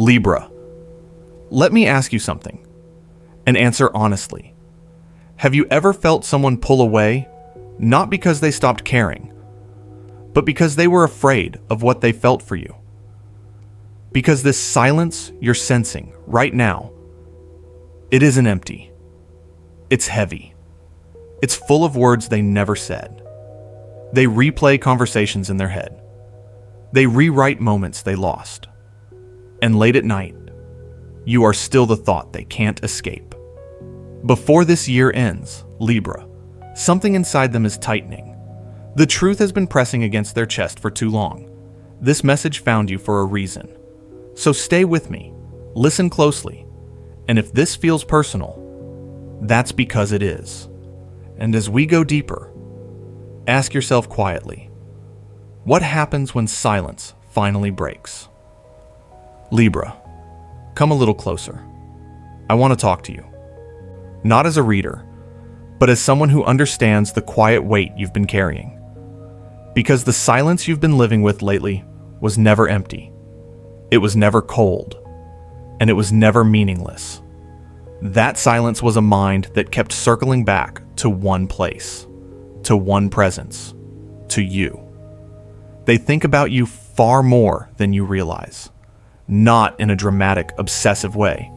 Libra, let me ask you something, and answer honestly. Have you ever felt someone pull away, not because they stopped caring, but because they were afraid of what they felt for you? Because this silence you're sensing right now, it isn't empty. It's heavy. It's full of words they never said. They replay conversations in their head. They rewrite moments they lost. And late at night, you are still the thought they can't escape. Before this year ends, Libra, something inside them is tightening. The truth has been pressing against their chest for too long. This message found you for a reason. So stay with me, listen closely, and if this feels personal, that's because it is. And as we go deeper, ask yourself quietly, what happens when silence finally breaks? Libra, come a little closer. I want to talk to you. Not as a reader, but as someone who understands the quiet weight you've been carrying. Because the silence you've been living with lately was never empty. It was never cold. And it was never meaningless. That silence was a mind that kept circling back to one place, to one presence, to you. They think about you far more than you realize. Not in a dramatic, obsessive way,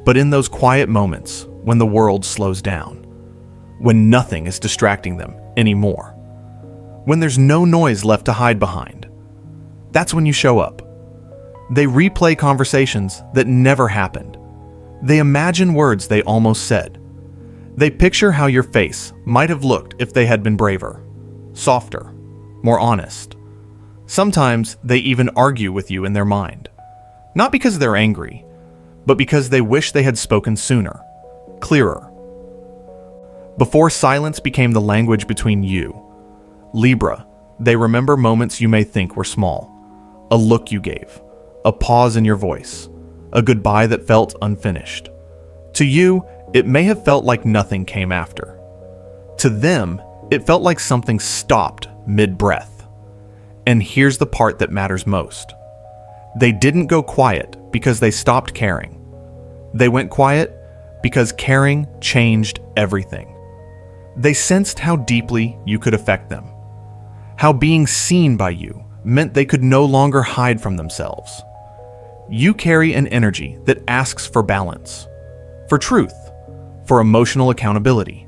but in those quiet moments when the world slows down, when nothing is distracting them anymore, when there's no noise left to hide behind. That's when you show up. They replay conversations that never happened. They imagine words they almost said. They picture how your face might have looked if they had been braver, softer, more honest. Sometimes they even argue with you in their mind. Not because they're angry, but because they wish they had spoken sooner, clearer. Before silence became the language between you, Libra, they remember moments you may think were small. A look you gave, a pause in your voice, a goodbye that felt unfinished. To you, it may have felt like nothing came after. To them, it felt like something stopped mid-breath. And here's the part that matters most. They didn't go quiet because they stopped caring. They went quiet because caring changed everything. They sensed how deeply you could affect them. How being seen by you meant they could no longer hide from themselves. You carry an energy that asks for balance, for truth, for emotional accountability,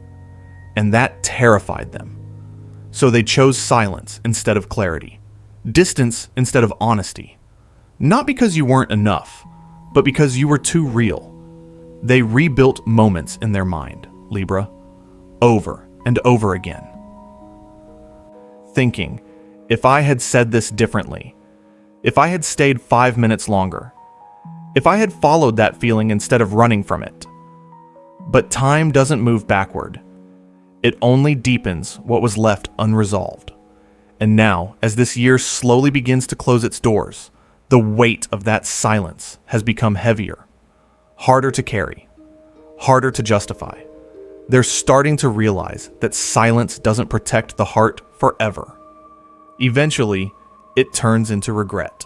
and that terrified them. So they chose silence instead of clarity, distance instead of honesty. Not because you weren't enough, but because you were too real. They rebuilt moments in their mind, Libra, over and over again. Thinking, if I had said this differently, if I had stayed 5 minutes longer, if I had followed that feeling instead of running from it. But time doesn't move backward. It only deepens what was left unresolved. And now, as this year slowly begins to close its doors, the weight of that silence has become heavier, harder to carry, harder to justify. They're starting to realize that silence doesn't protect the heart forever. Eventually, it turns into regret.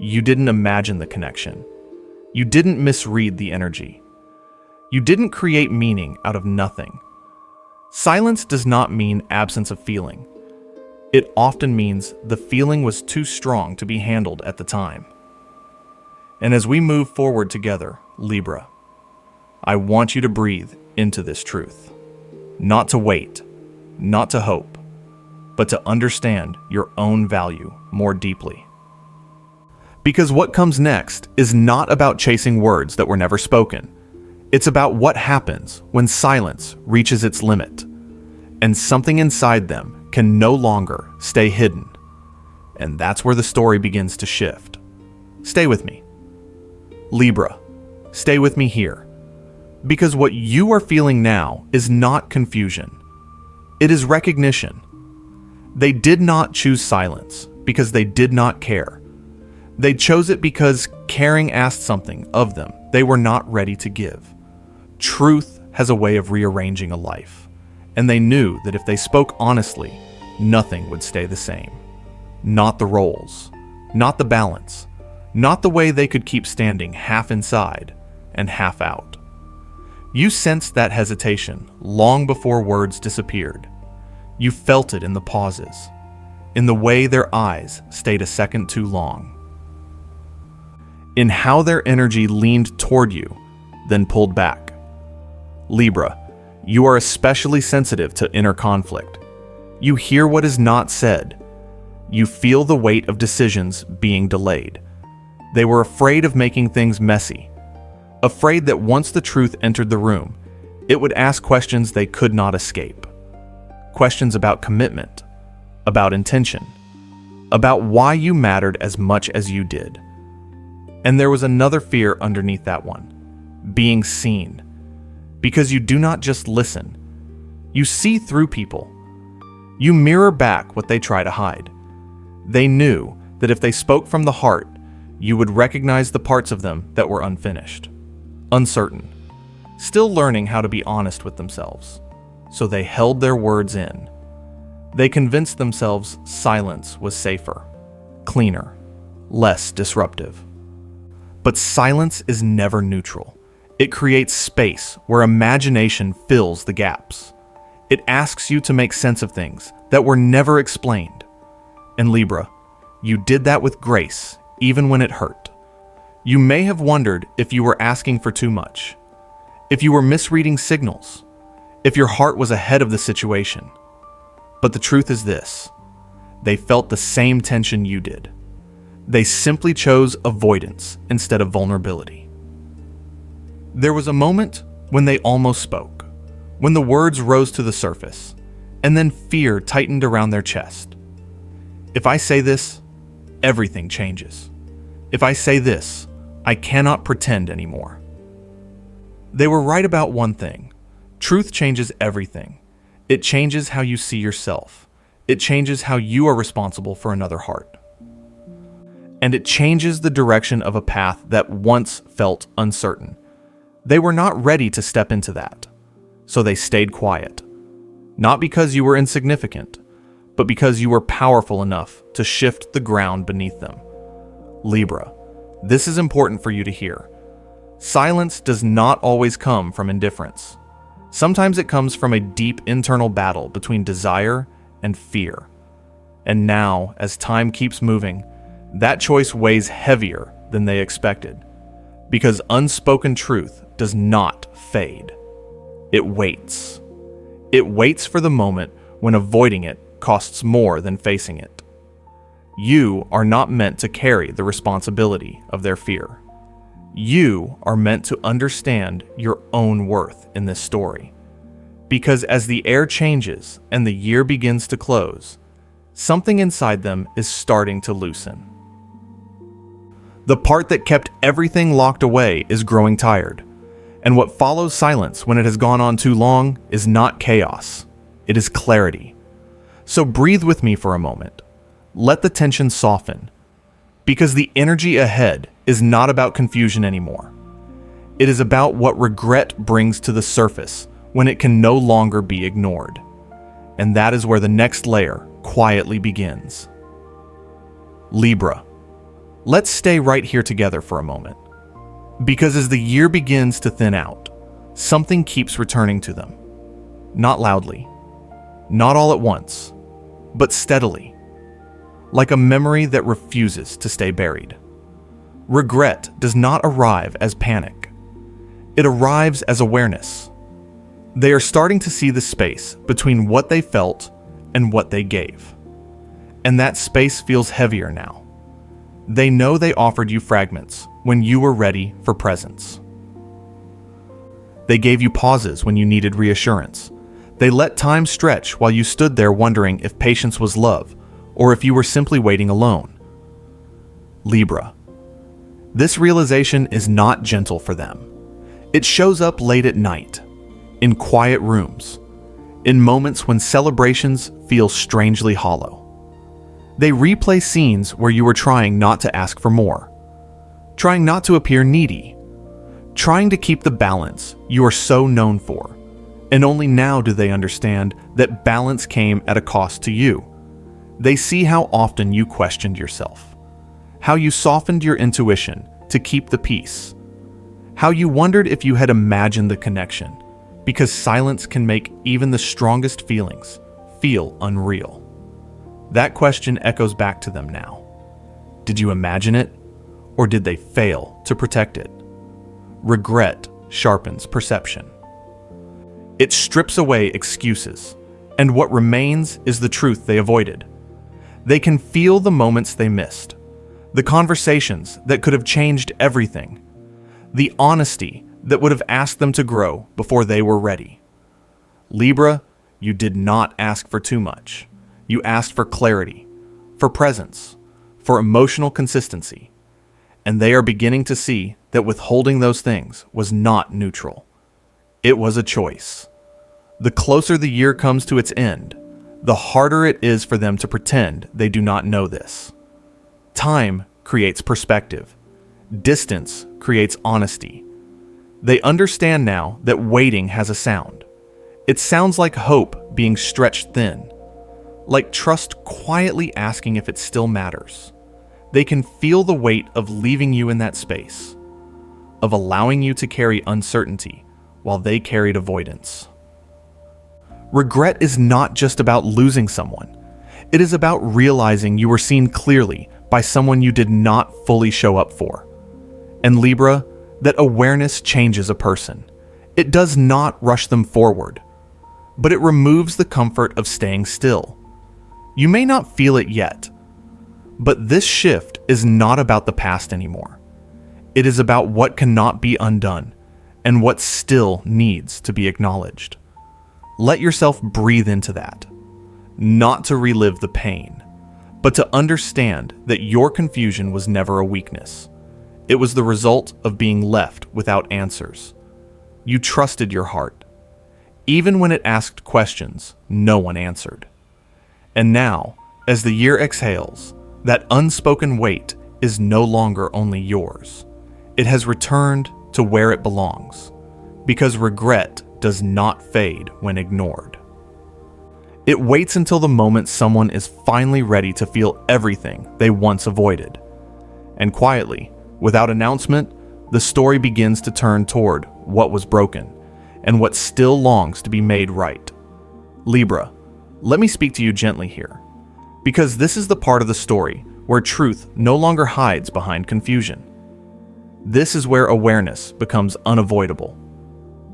You didn't imagine the connection. You didn't misread the energy. You didn't create meaning out of nothing. Silence does not mean absence of feeling. It often means the feeling was too strong to be handled at the time. And as we move forward together, Libra, I want you to breathe into this truth. Not to wait, not to hope, but to understand your own value more deeply. Because what comes next is not about chasing words that were never spoken. It's about what happens when silence reaches its limit, and something inside them can no longer stay hidden. And that's where the story begins to shift. Stay with me. Libra, stay with me here. Because what you are feeling now is not confusion. It is recognition. They did not choose silence because they did not care. They chose it because caring asked something of them they were not ready to give. Truth has a way of rearranging a life, and they knew that if they spoke honestly, nothing would stay the same. Not the roles, not the balance, not the way they could keep standing half inside and half out. You sensed that hesitation long before words disappeared. You felt it in the pauses, in the way their eyes stayed a second too long, in how their energy leaned toward you, then pulled back. Libra, you are especially sensitive to inner conflict. You hear what is not said. You feel the weight of decisions being delayed. They were afraid of making things messy, afraid that once the truth entered the room, it would ask questions they could not escape. Questions about commitment, about intention, about why you mattered as much as you did. And there was another fear underneath that one, being seen. Because you do not just listen, you see through people. You mirror back what they try to hide. They knew that if they spoke from the heart, you would recognize the parts of them that were unfinished, uncertain, still learning how to be honest with themselves. So they held their words in. They convinced themselves silence was safer, cleaner, less disruptive. But silence is never neutral. It creates space where imagination fills the gaps. It asks you to make sense of things that were never explained. And Libra, you did that with grace, even when it hurt. You may have wondered if you were asking for too much, if you were misreading signals, if your heart was ahead of the situation. But the truth is this: they felt the same tension you did. They simply chose avoidance instead of vulnerability. There was a moment when they almost spoke, when the words rose to the surface, and then fear tightened around their chest. If I say this, everything changes. If I say this, I cannot pretend anymore. They were right about one thing. Truth changes everything. It changes how you see yourself. It changes how you are responsible for another heart. And it changes the direction of a path that once felt uncertain. They were not ready to step into that, so they stayed quiet. Not because you were insignificant, but because you were powerful enough to shift the ground beneath them. Libra, this is important for you to hear. Silence does not always come from indifference. Sometimes it comes from a deep internal battle between desire and fear. And now, as time keeps moving, that choice weighs heavier than they expected. Because unspoken truth does not fade. It waits. It waits for the moment when avoiding it costs more than facing it. You are not meant to carry the responsibility of their fear. You are meant to understand your own worth in this story. Because as the air changes and the year begins to close, something inside them is starting to loosen. The part that kept everything locked away is growing tired. And what follows silence when it has gone on too long is not chaos. It is clarity. So breathe with me for a moment. Let the tension soften. Because the energy ahead is not about confusion anymore. It is about what regret brings to the surface when it can no longer be ignored. And that is where the next layer quietly begins. Libra, let's stay right here together for a moment. Because as the year begins to thin out, something keeps returning to them. Not loudly, not all at once, but steadily, like a memory that refuses to stay buried. Regret does not arrive as panic. It arrives as awareness. They are starting to see the space between what they felt and what they gave. And that space feels heavier now. They know they offered you fragments when you were ready for presence. They gave you pauses when you needed reassurance. They let time stretch while you stood there wondering if patience was love or if you were simply waiting alone. Libra, this realization is not gentle for them. It shows up late at night, in quiet rooms, in moments when celebrations feel strangely hollow. They replay scenes where you were trying not to ask for more, trying not to appear needy, trying to keep the balance you are so known for, and only now do they understand that balance came at a cost to you. They see how often you questioned yourself, how you softened your intuition to keep the peace, how you wondered if you had imagined the connection, because silence can make even the strongest feelings feel unreal. That question echoes back to them now. Did you imagine it, or did they fail to protect it? Regret sharpens perception. It strips away excuses, and what remains is the truth they avoided. They can feel the moments they missed, the conversations that could have changed everything, the honesty that would have asked them to grow before they were ready. Libra, you did not ask for too much. You asked for clarity, for presence, for emotional consistency, and they are beginning to see that withholding those things was not neutral. It was a choice. The closer the year comes to its end, the harder it is for them to pretend they do not know this. Time creates perspective. Distance creates honesty. They understand now that waiting has a sound. It sounds like hope being stretched thin, like trust quietly asking if it still matters. They can feel the weight of leaving you in that space, of allowing you to carry uncertainty while they carried avoidance. Regret is not just about losing someone. It is about realizing you were seen clearly by someone you did not fully show up for. And Libra, that awareness changes a person. It does not rush them forward, but it removes the comfort of staying still. You may not feel it yet, but this shift is not about the past anymore. It is about what cannot be undone and what still needs to be acknowledged. Let yourself breathe into that, not to relive the pain, but to understand that your confusion was never a weakness. It was the result of being left without answers. You trusted your heart. Even when it asked questions, no one answered. And now, as the year exhales, that unspoken weight is no longer only yours. It has returned to where it belongs, because regret does not fade when ignored. It waits until the moment someone is finally ready to feel everything they once avoided. And quietly, without announcement, the story begins to turn toward what was broken and what still longs to be made right. Libra, let me speak to you gently here, because this is the part of the story where truth no longer hides behind confusion. This is where awareness becomes unavoidable.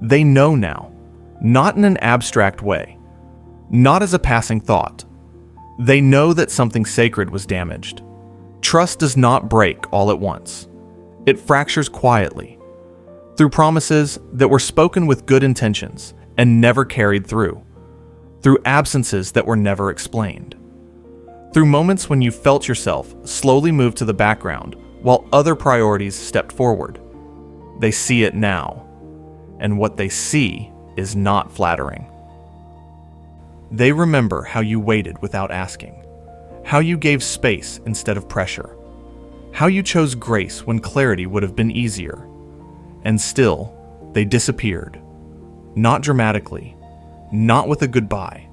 They know now, not in an abstract way, not as a passing thought. They know that something sacred was damaged. Trust does not break all at once. It fractures quietly, through promises that were spoken with good intentions and never carried through, through absences that were never explained, through moments when you felt yourself slowly move to the background while other priorities stepped forward. They see it now, and what they see is not flattering. They remember how you waited without asking, how you gave space instead of pressure, how you chose grace when clarity would have been easier. And still, they disappeared. Not dramatically, not with a goodbye,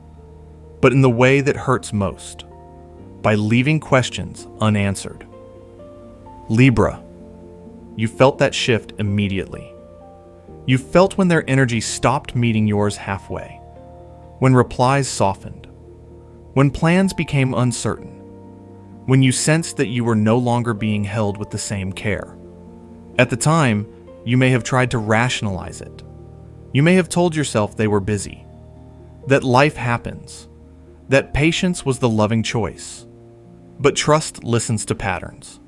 but in the way that hurts most, by leaving questions unanswered. Libra, you felt that shift immediately. You felt when their energy stopped meeting yours halfway, when replies softened, when plans became uncertain, when you sensed that you were no longer being held with the same care. At the time, you may have tried to rationalize it. You may have told yourself they were busy, that life happens, that patience was the loving choice. But trust listens to patterns,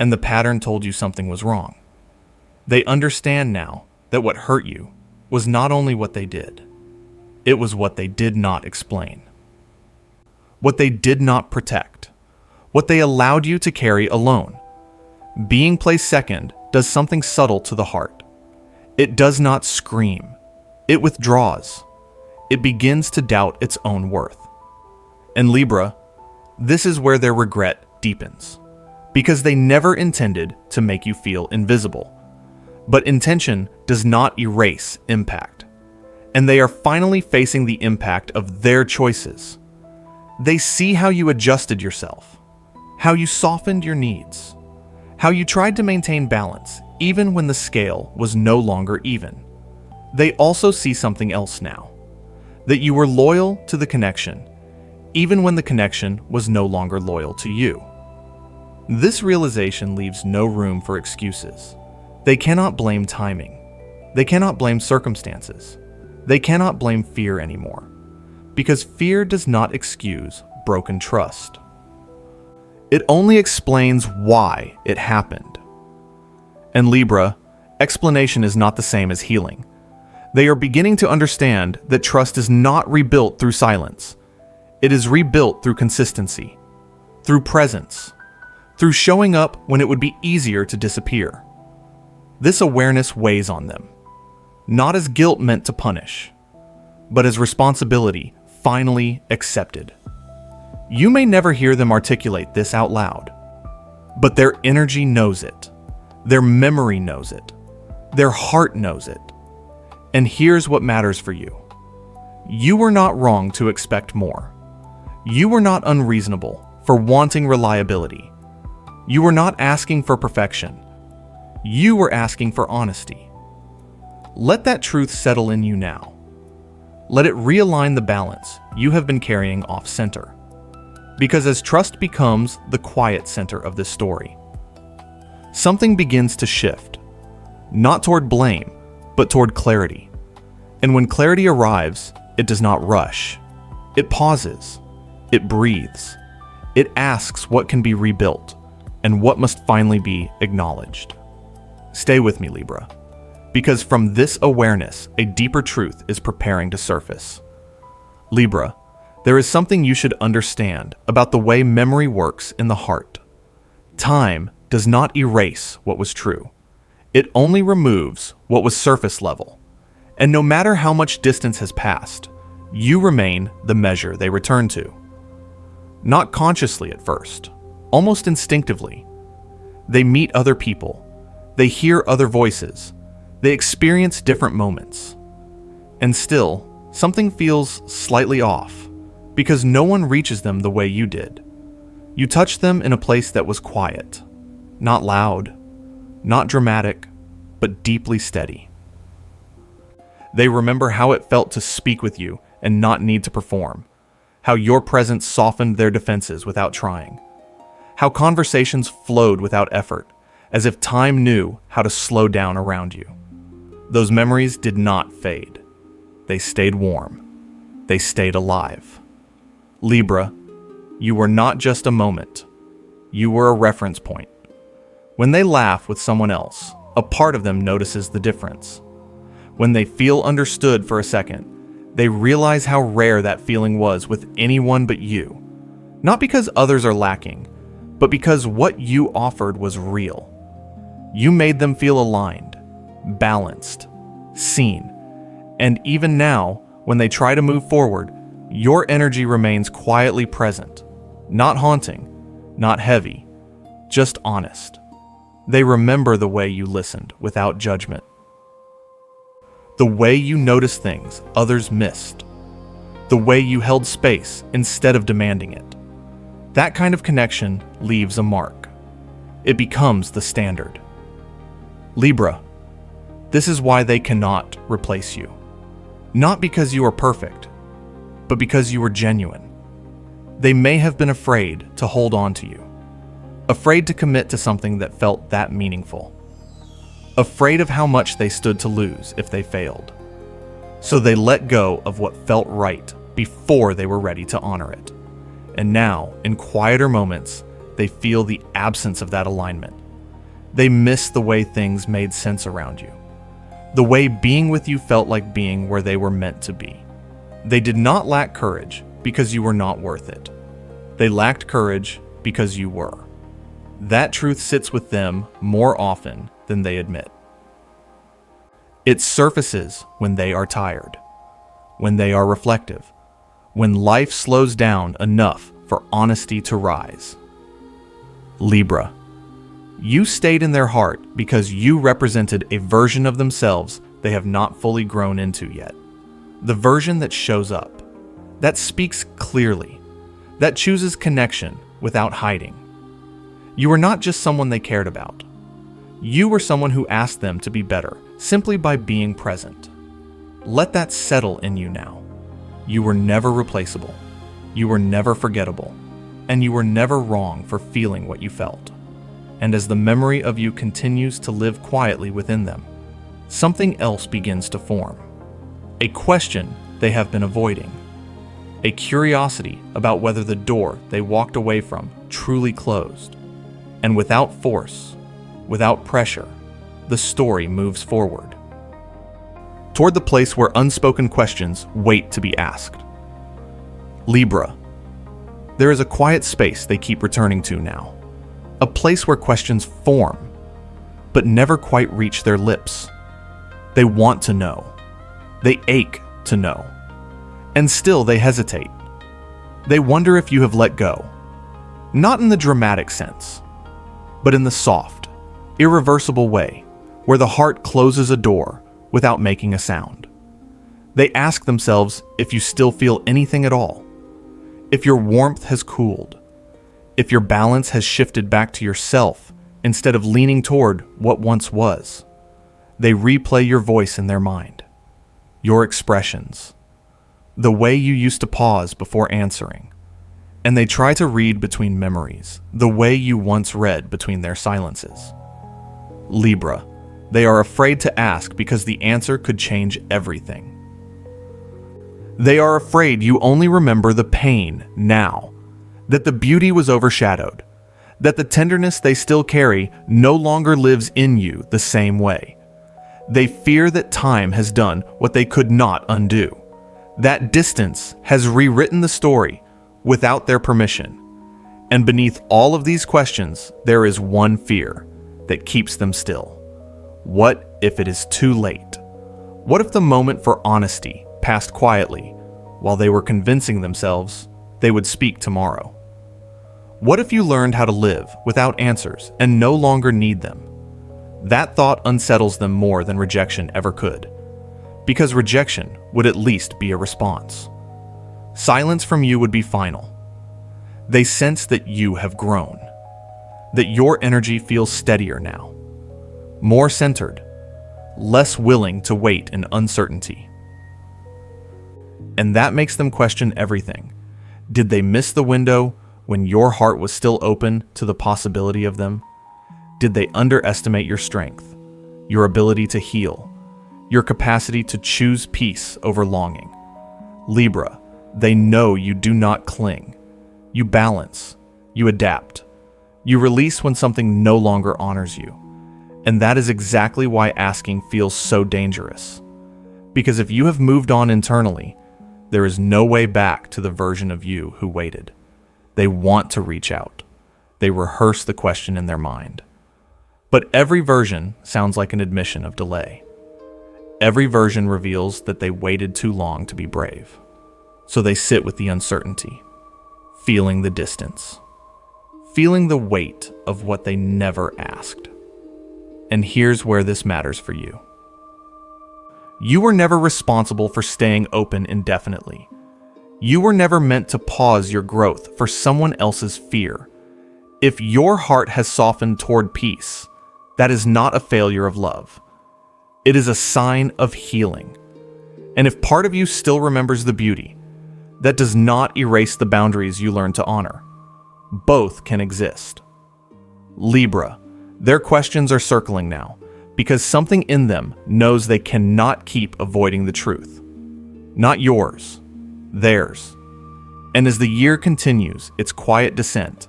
and the pattern told you something was wrong. They understand now that what hurt you was not only what they did, it was what they did not explain, what they did not protect, what they allowed you to carry alone. Being placed second does something subtle to the heart. It does not scream. It withdraws. It begins to doubt its own worth. And Libra, this is where their regret deepens, because they never intended to make you feel invisible. But intention does not erase impact, and they are finally facing the impact of their choices. They see how you adjusted yourself, how you softened your needs, How you tried to maintain balance even when the scale was no longer even. They also see something else now. That you were loyal to the connection, even when the connection was no longer loyal to you. This realization leaves no room for excuses. They cannot blame timing. They cannot blame circumstances. They cannot blame fear anymore, because fear does not excuse broken trust. It only explains why it happened. And Libra, explanation is not the same as healing. They are beginning to understand that trust is not rebuilt through silence. It is rebuilt through consistency, through presence, through showing up when it would be easier to disappear. This awareness weighs on them, not as guilt meant to punish, but as responsibility finally accepted. You may never hear them articulate this out loud, but their energy knows it, their memory knows it, their heart knows it. And here's what matters for you. You were not wrong to expect more. You were not unreasonable for wanting reliability. You were not asking for perfection. You were asking for honesty. Let that truth settle in you now. Let it realign the balance you have been carrying off center. Because as trust becomes the quiet center of this story, something begins to shift, not toward blame, but toward clarity. And when clarity arrives, it does not rush. It pauses. It breathes. It asks what can be rebuilt and what must finally be acknowledged. Stay with me, Libra, because from this awareness, a deeper truth is preparing to surface. Libra, there is something you should understand about the way memory works in the heart. Time does not erase what was true. It only removes what was surface level. And no matter how much distance has passed, you remain the measure they return to. Not consciously at first, almost instinctively. They meet other people. They hear other voices. They experience different moments. And still, something feels slightly off, because no one reaches them the way you did. You touched them in a place that was quiet, not loud, not dramatic, but deeply steady. They remember how it felt to speak with you and not need to perform, how your presence softened their defenses without trying, how conversations flowed without effort, as if time knew how to slow down around you. Those memories did not fade. They stayed warm. They stayed alive. Libra, you were not just a moment. You were a reference point. When they laugh with someone else, a part of them notices the difference. When they feel understood for a second, they realize how rare that feeling was with anyone but you. Not because others are lacking, but because what you offered was real. You made them feel aligned, balanced, seen. And even now, when they try to move forward, your energy remains quietly present, not haunting, not heavy, just honest. They remember the way you listened without judgment. The way you noticed things others missed. The way you held space instead of demanding it. That kind of connection leaves a mark. It becomes the standard. Libra, this is why they cannot replace you. Not because you are perfect, but because you were genuine. They may have been afraid to hold on to you. Afraid to commit to something that felt that meaningful. Afraid of how much they stood to lose if they failed. So they let go of what felt right before they were ready to honor it. And now, in quieter moments, they feel the absence of that alignment. They miss the way things made sense around you. The way being with you felt like being where they were meant to be. They did not lack courage because you were not worth it. They lacked courage because you were. That truth sits with them more often than they admit. It surfaces when they are tired, when they are reflective, when life slows down enough for honesty to rise. Libra, you stayed in their heart because you represented a version of themselves they have not fully grown into yet. The version that shows up, that speaks clearly, that chooses connection without hiding. You were not just someone they cared about. You were someone who asked them to be better simply by being present. Let that settle in you now. You were never replaceable. You were never forgettable. And you were never wrong for feeling what you felt. And as the memory of you continues to live quietly within them, something else begins to form. A question they have been avoiding. A curiosity about whether the door they walked away from truly closed. And without force, without pressure, the story moves forward. Toward the place where unspoken questions wait to be asked. Libra. There is a quiet space they keep returning to now. A place where questions form, but never quite reach their lips. They want to know. They ache to know. And still they hesitate. They wonder if you have let go. Not in the dramatic sense, but in the soft, irreversible way where the heart closes a door without making a sound. They ask themselves if you still feel anything at all, if your warmth has cooled, if your balance has shifted back to yourself instead of leaning toward what once was. They replay your voice in their mind, your expressions, the way you used to pause before answering, and they try to read between memories, the way you once read between their silences. Libra, they are afraid to ask because the answer could change everything. They are afraid you only remember the pain now, that the beauty was overshadowed, that the tenderness they still carry no longer lives in you the same way. They fear that time has done what they could not undo. That distance has rewritten the story without their permission. And beneath all of these questions, there is one fear that keeps them still. What if it is too late? What if the moment for honesty passed quietly while they were convincing themselves they would speak tomorrow? What if you learned how to live without answers and no longer need them? That thought unsettles them more than rejection ever could, because rejection would at least be a response. Silence from you would be final. They sense that you have grown, that your energy feels steadier now, more centered, less willing to wait in uncertainty. And that makes them question everything. Did they miss the window when your heart was still open to the possibility of them? Did they underestimate your strength, your ability to heal, your capacity to choose peace over longing? Libra, they know you do not cling. You balance, you adapt, you release when something no longer honors you. And that is exactly why asking feels so dangerous. Because if you have moved on internally, there is no way back to the version of you who waited. They want to reach out. They rehearse the question in their mind. But every version sounds like an admission of delay. Every version reveals that they waited too long to be brave. So they sit with the uncertainty, feeling the distance, feeling the weight of what they never asked. And here's where this matters for you. You were never responsible for staying open indefinitely. You were never meant to pause your growth for someone else's fear. If your heart has softened toward peace, that is not a failure of love. It is a sign of healing. And if part of you still remembers the beauty, that does not erase the boundaries you learned to honor. Both can exist. Libra, their questions are circling now, because something in them knows they cannot keep avoiding the truth. Not yours, theirs. And as the year continues its quiet descent,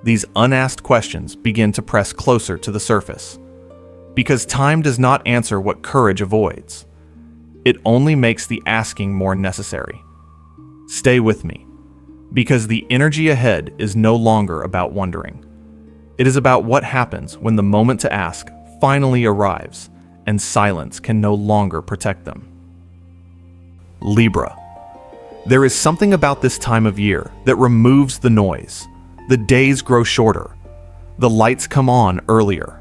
these unasked questions begin to press closer to the surface. Because time does not answer what courage avoids. It only makes the asking more necessary. Stay with me, because the energy ahead is no longer about wondering. It is about what happens when the moment to ask finally arrives and silence can no longer protect them. Libra. There is something about this time of year that removes the noise. The days grow shorter. The lights come on earlier.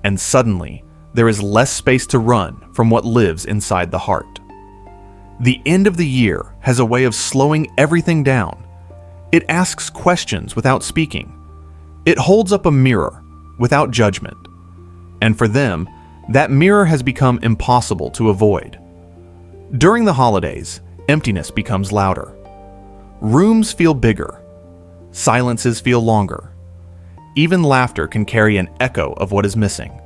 And suddenly, there is less space to run from what lives inside the heart. The end of the year has a way of slowing everything down. It asks questions without speaking. It holds up a mirror without judgment, and for them, that mirror has become impossible to avoid. During the holidays, emptiness becomes louder. Rooms feel bigger. Silences feel longer. Even laughter can carry an echo of what is missing.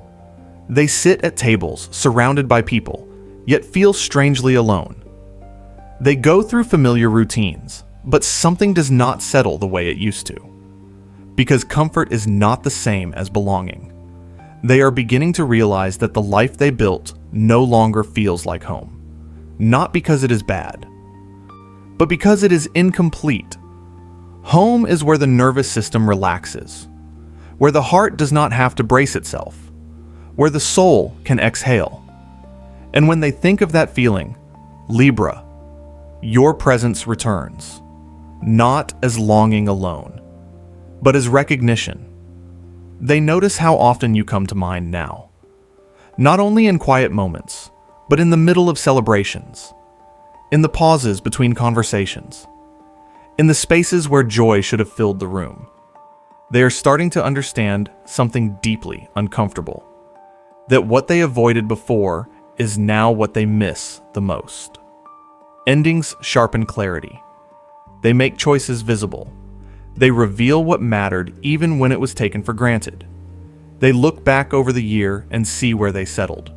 They sit at tables surrounded by people, yet feel strangely alone. They go through familiar routines, but something does not settle the way it used to. Because comfort is not the same as belonging. They are beginning to realize that the life they built no longer feels like home. Not because it is bad, but because it is incomplete. Home is where the nervous system relaxes, where the heart does not have to brace itself, where the soul can exhale. And when they think of that feeling, Libra, your presence returns, not as longing alone, but as recognition. They notice how often you come to mind now, not only in quiet moments, but in the middle of celebrations, in the pauses between conversations, in the spaces where joy should have filled the room. They are starting to understand something deeply uncomfortable, that what they avoided before is now what they miss the most. Endings sharpen clarity. They make choices visible. They reveal what mattered even when it was taken for granted. They look back over the year and see where they settled,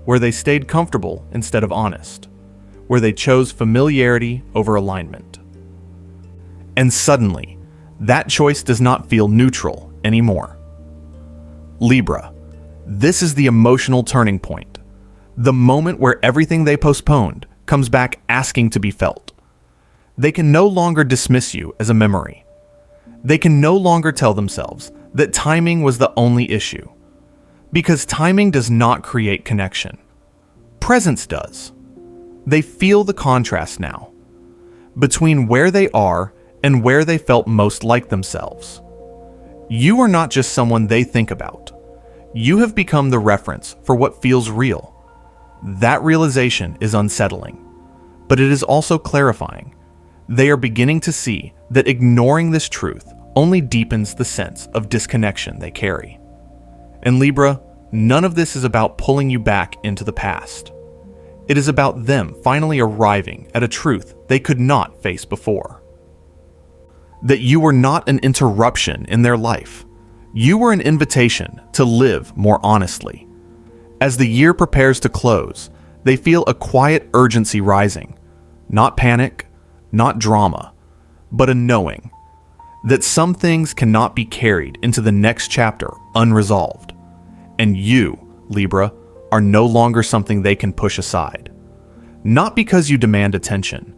where they stayed comfortable instead of honest, where they chose familiarity over alignment. And suddenly, that choice does not feel neutral anymore. Libra, this is the emotional turning point, the moment where everything they postponed comes back asking to be felt. They can no longer dismiss you as a memory. They can no longer tell themselves that timing was the only issue, because timing does not create connection. Presence does. They feel the contrast now, between where they are and where they felt most like themselves. You are not just someone they think about. You have become the reference for what feels real. That realization is unsettling, but it is also clarifying. They are beginning to see that ignoring this truth only deepens the sense of disconnection they carry. And Libra, none of this is about pulling you back into the past. It is about them finally arriving at a truth they could not face before. That you were not an interruption in their life. You were an invitation to live more honestly. As the year prepares to close, they feel a quiet urgency rising. Not panic, not drama, but a knowing that some things cannot be carried into the next chapter unresolved. And you, Libra, are no longer something they can push aside. Not because you demand attention,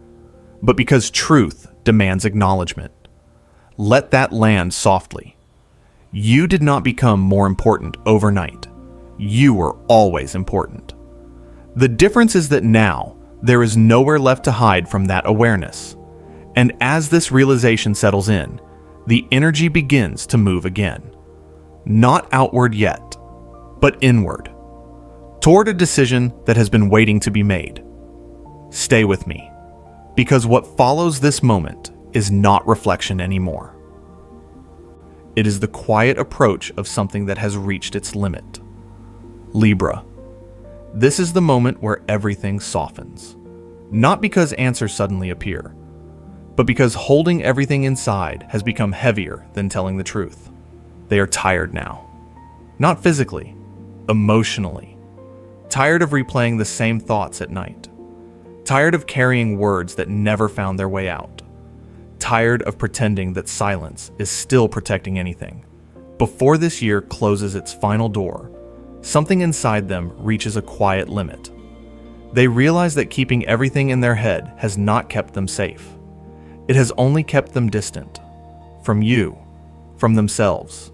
but because truth demands acknowledgement. Let that land softly. You did not become more important overnight. You were always important. The difference is that now, there is nowhere left to hide from that awareness. And as this realization settles in, the energy begins to move again. Not outward yet, but inward, toward a decision that has been waiting to be made. Stay with me, because what follows this moment is not reflection anymore. It is the quiet approach of something that has reached its limit. Libra, this is the moment where everything softens. Not because answers suddenly appear, but because holding everything inside has become heavier than telling the truth. They are tired now. Not physically, emotionally. Tired of replaying the same thoughts at night. Tired of carrying words that never found their way out. Tired of pretending that silence is still protecting anything. Before this year closes its final door, something inside them reaches a quiet limit. They realize that keeping everything in their head has not kept them safe. It has only kept them distant. From you, from themselves.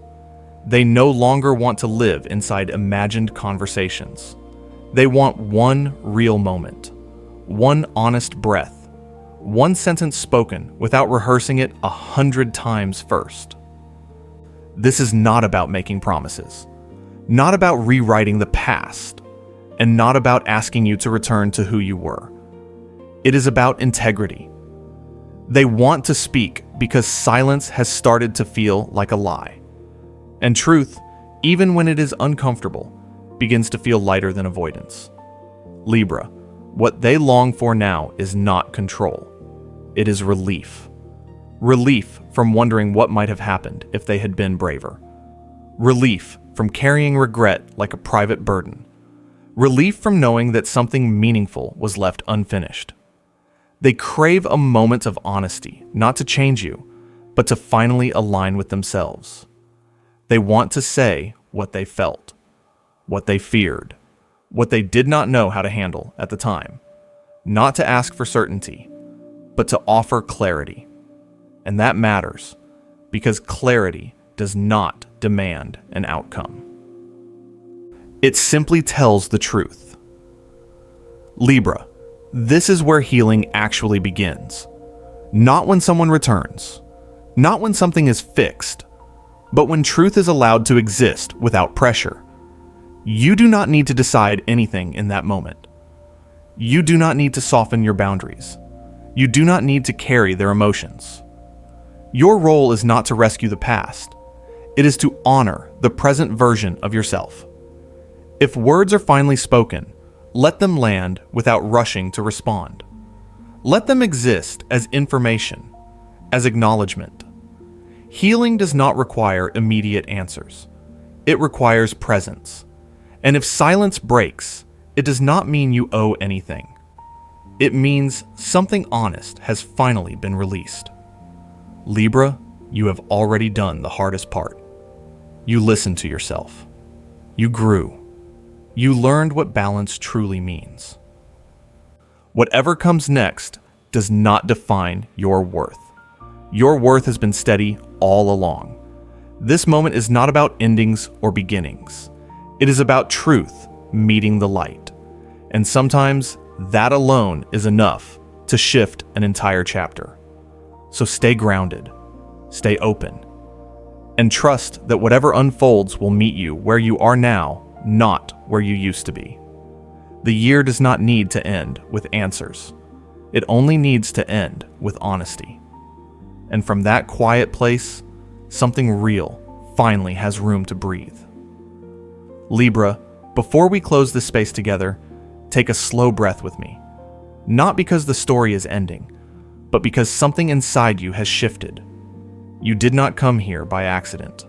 They no longer want to live inside imagined conversations. They want one real moment. One honest breath. One sentence spoken without rehearsing it 100 times first. This is not about making promises. Not about rewriting the past. And not about asking you to return to who you were. It is about integrity. They want to speak because silence has started to feel like a lie. And truth, even when it is uncomfortable, begins to feel lighter than avoidance. Libra, what they long for now is not control. It is relief. Relief from wondering what might have happened if they had been braver. Relief from carrying regret like a private burden. Relief from knowing that something meaningful was left unfinished. They crave a moment of honesty, not to change you, but to finally align with themselves. They want to say what they felt, what they feared, what they did not know how to handle at the time. Not to ask for certainty, but to offer clarity. And that matters, because clarity does not demand an outcome. It simply tells the truth. Libra, this is where healing actually begins. Not when someone returns, not when something is fixed, but when truth is allowed to exist without pressure. You do not need to decide anything in that moment. You do not need to soften your boundaries. You do not need to carry their emotions. Your role is not to rescue the past. It is to honor the present version of yourself. If words are finally spoken, let them land without rushing to respond. Let them exist as information, as acknowledgement. Healing does not require immediate answers. It requires presence. And if silence breaks, it does not mean you owe anything. It means something honest has finally been released. Libra, you have already done the hardest part. You listened to yourself. You grew. You learned what balance truly means. Whatever comes next does not define your worth. Your worth has been steady all along. This moment is not about endings or beginnings. It is about truth meeting the light. And sometimes that alone is enough to shift an entire chapter. So stay grounded, stay open, and trust that whatever unfolds will meet you where you are now, not where you used to be. The year does not need to end with answers. It only needs to end with honesty. And from that quiet place, something real finally has room to breathe. Libra, before we close this space together, take a slow breath with me. Not because the story is ending, but because something inside you has shifted. You did not come here by accident.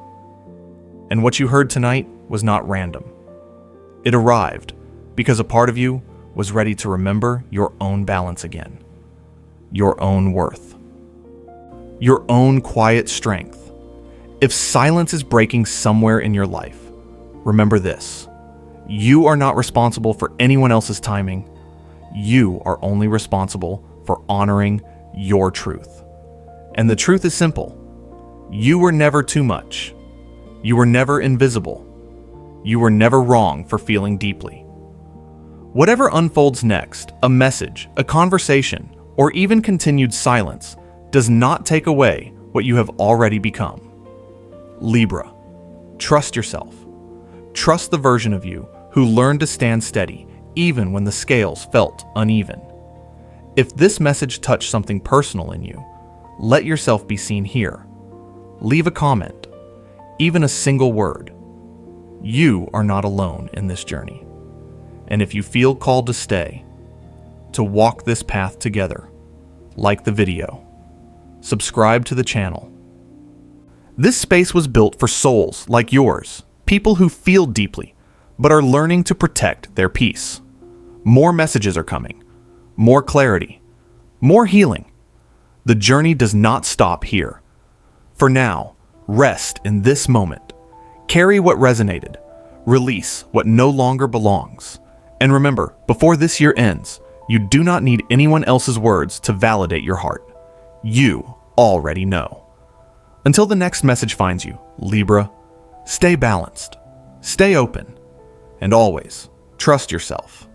And what you heard tonight was not random. It arrived because a part of you was ready to remember your own balance again, your own worth, your own quiet strength. If silence is breaking somewhere in your life, remember this: you are not responsible for anyone else's timing. You are only responsible for honoring your truth. And the truth is simple. You were never too much. You were never invisible. You were never wrong for feeling deeply. Whatever unfolds next, a message, a conversation, or even continued silence, does not take away what you have already become. Libra, trust yourself. Trust the version of you who learned to stand steady even when the scales felt uneven. If this message touched something personal in you, let yourself be seen here. Leave a comment, even a single word. You are not alone in this journey. And if you feel called to stay, to walk this path together, like the video, subscribe to the channel. This space was built for souls like yours, people who feel deeply, but are learning to protect their peace. More messages are coming, more clarity, more healing. The journey does not stop here. For now, rest in this moment. Carry what resonated. Release what no longer belongs. And remember, before this year ends, you do not need anyone else's words to validate your heart. You already know. Until the next message finds you, Libra, stay balanced, stay open, and always trust yourself.